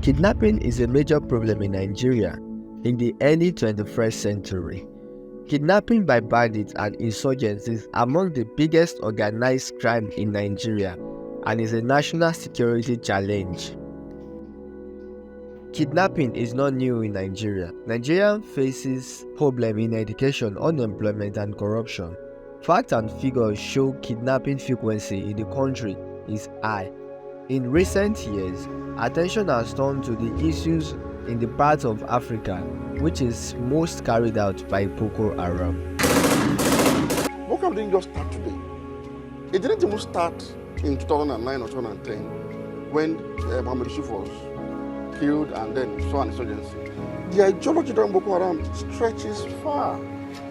Kidnapping is a major problem in Nigeria in the early 21st century. Kidnapping by bandits and insurgents is among the biggest organized crime in Nigeria and is a national security challenge. Kidnapping is not new in Nigeria. Nigeria faces problems in education, unemployment, and corruption. Facts and figures show kidnapping frequency in the country is high. In recent years, attention has turned to the issues in the part of Africa which is most carried out by Boko Haram. Boko Haram didn't just start today. It didn't even start in 2009 or 2010 when Muhammad Yusuf was killed and then saw an insurgency. The ideology during Boko Haram stretches far,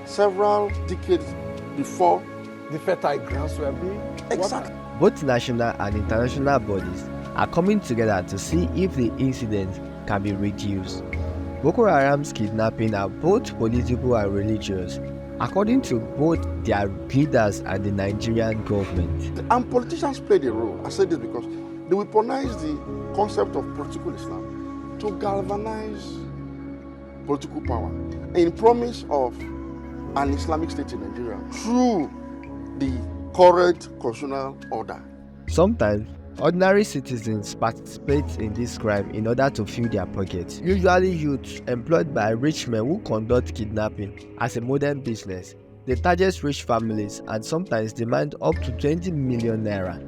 several decades before the fertile grounds were being. Exactly. Both national and international bodies are coming together to see if the incident can be reduced. Boko Haram's kidnapping are both political and religious, according to both their leaders and the Nigerian government. And politicians played a role. I say this because they weaponize the concept of political Islam to galvanize political power in promise of an Islamic state in Nigeria through the current constitutional order. Sometimes, ordinary citizens participate in this crime in order to fill their pockets. Usually youths employed by rich men who conduct kidnapping as a modern business. They target rich families and sometimes demand up to 20 million naira.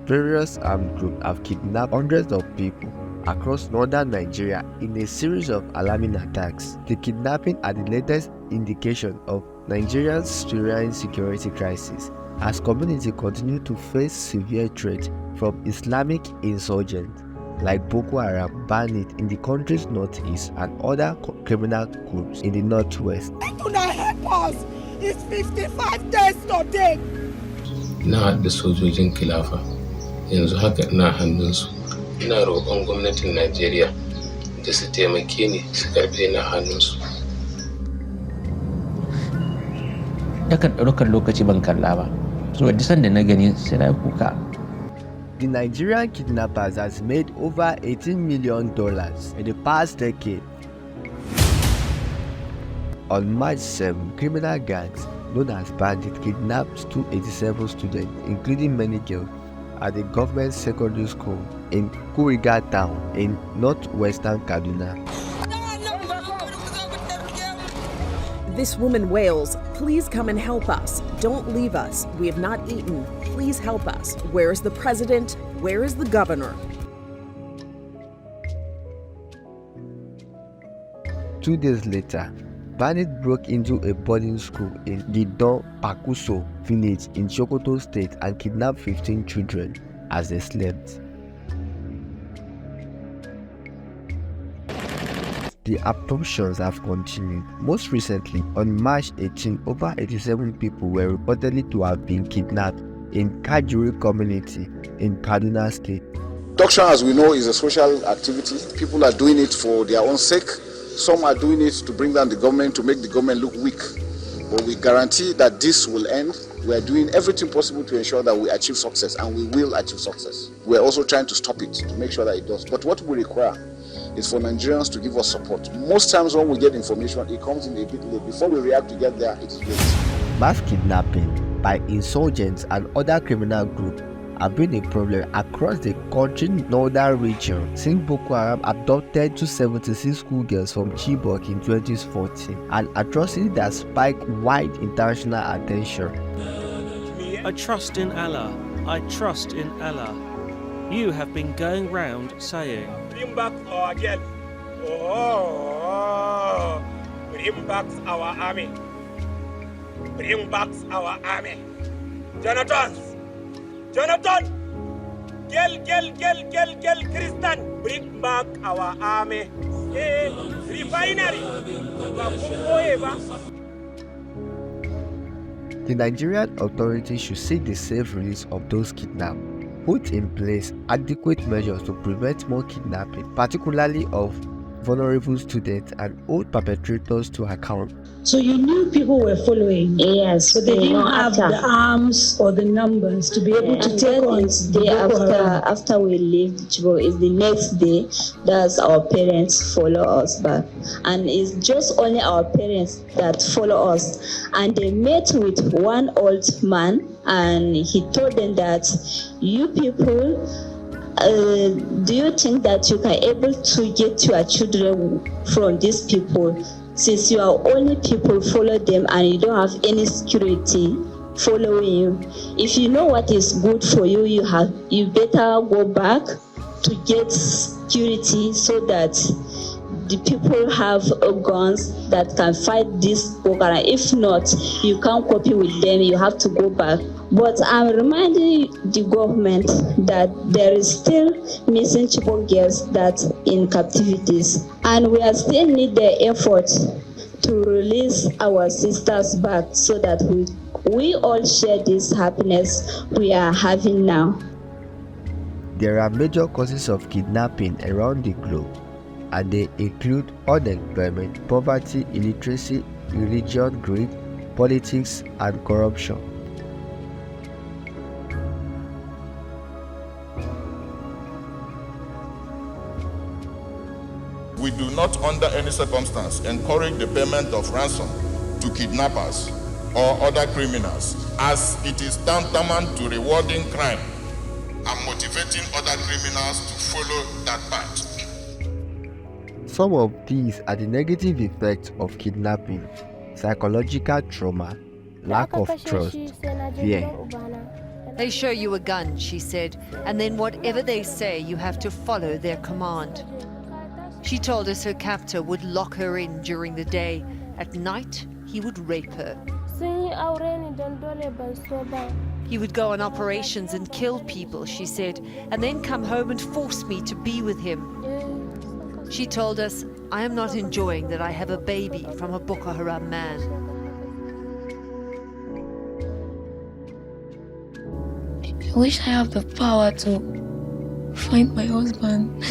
Various armed groups have kidnapped hundreds of people across northern Nigeria in a series of alarming attacks. The kidnapping are the latest indication of Nigeria's Syrian security crisis as communities continue to face severe threats from Islamic insurgents like Boko Haram, bandits in the country's northeast and other criminal groups in the northwest. Do not help us! It's 55 days today! Na da sojojin khilafa yanzu haka ina hannunsu. Ina roƙon gwamnatin Najeriya da su taimake ni su karɓe na hannunsu. Yakan ɗaukar lokaci ban kalla ba, so duk sanda na gani sai na kuka. The Nigerian kidnappers has made over $18 million in the past decade. On March 7, criminal gangs known as bandits kidnapped 287 students, including many girls, at the government secondary school in Kuriga town in northwestern Kaduna. This woman wails, "Please come and help us. Don't leave us. We have not eaten. Please help us. Where is the president? Where is the governor?" 2 days later, bandits broke into a boarding school in the Don Pakuso village in Sokoto state and kidnapped 15 children as they slept. The abductions have continued. Most recently, on March 18, over 87 people were reportedly to have been kidnapped in Kajuri community in Kaduna state. Abduction, as we know, is a social activity. People are doing it for their own sake. Some are doing it to bring down the government, to make the government look weak. But we guarantee that this will end. We are doing everything possible to ensure that we achieve success, and we will achieve success. We are also trying to stop it, to make sure that it does. But what we require is for Nigerians to give us support. Most times when we get information, it comes in a bit late. Before we react to get there, it is late. Mass kidnapping by insurgents and other criminal groups have been a problem across the country's northern region since Boko Haram abducted 276 schoolgirls from Chibok in 2014, an atrocity that spiked wide international attention. I trust in Allah. I trust in Allah. You have been going round saying, "Bring back our girls. Oh, bring back our army. Bring back our army. Jonathan, girl, Christian, bring back our army. Refinery. The Nigerian authorities should seek the safe release of those kidnapped, put in place adequate measures to prevent more kidnapping, particularly of vulnerable students and hold perpetrators to account. So you knew people were following? Yes. But they didn't have the arms or the numbers to be able to take on the day after we leave Chibok is the next day. That's our parents follow us back. And it's just only our parents that follow us. And they met with one old man and he told them that you people, do you think that you can able to get your children from these people? Since you are only people follow them and you don't have any security following you. If you know what is good for you, you better go back to get security so that the people have guns that can fight this Boko Haram. If not, you can't copy with them, you have to go back. But I'm reminding the government that there is still missing Chibok girls that in captivities. And we are still need the effort to release our sisters back so that we all share this happiness we are having now. There are major causes of kidnapping around the globe, and they include unemployment, poverty, illiteracy, religion, greed, politics, and corruption. We do not under any circumstance encourage the payment of ransom to kidnappers or other criminals, as it is tantamount to rewarding crime and motivating other criminals to follow that path. Some of these are the negative effects of kidnapping: psychological trauma, lack of trust, fear. They show you a gun, she said, and then whatever they say, you have to follow their command. She told us her captor would lock her in during the day. At night, he would rape her. He would go on operations and kill people, she said, and then come home and force me to be with him. She told us, I am not enjoying that I have a baby from a Boko Haram man. I wish I have the power to find my husband.